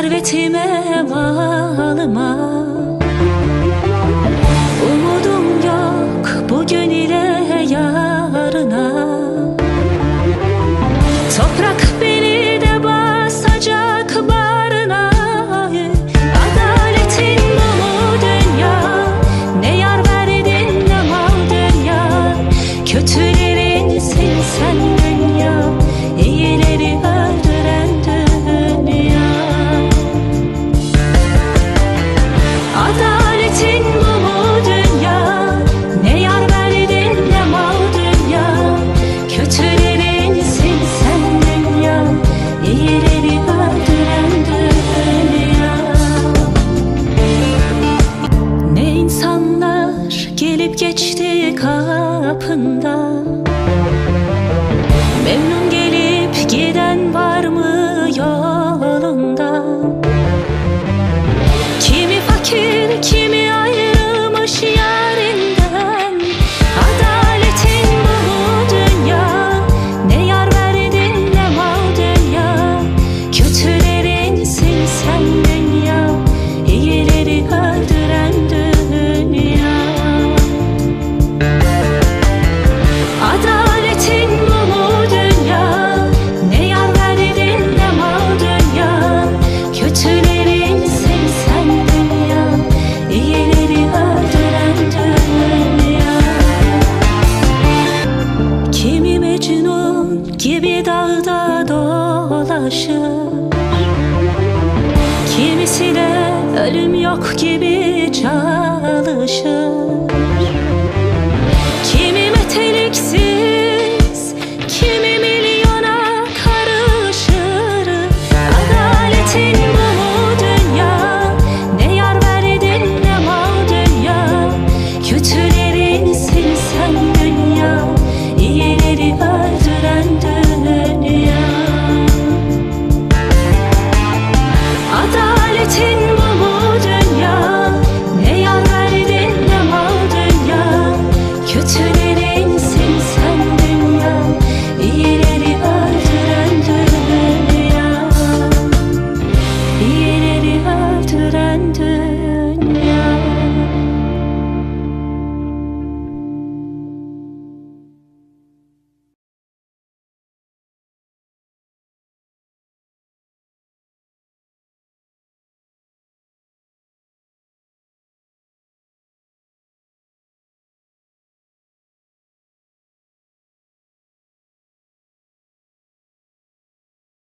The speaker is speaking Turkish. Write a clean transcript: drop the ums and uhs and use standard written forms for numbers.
servetime, malıma. Umudum yok bugün ile yarına. Toprak beni de basacak bağrına. Adaletin bu mu dünya? Ne yar verdin ne mal dünya. Kötülerinsin sen dünya, iyileri öldüren dünya. Adaletin bu mu dünya? Ne yar verdin ne mal dünya. Kötülerinsin sen dünya, iyileri öldüren dünya. Ne insanlar gelip geçti kapında. Memnun gelip giden var mı yolunda? Kimi fakir, kimi ayrılmış yarinden. Adaletin bu mu dünya? Ne yar verdin ne mal dünya. Kötülerinsin sen dünya, iyileri öldüren dünya. Adaletin bu mu dünya? Ne yar verdin ne mal dünya. Kötülerinsin sen dünya, iyileri öldüren dünya. Kimi Mecnun gibi dağda dolaşır, kimisi de ölüm yok gibi çalışır.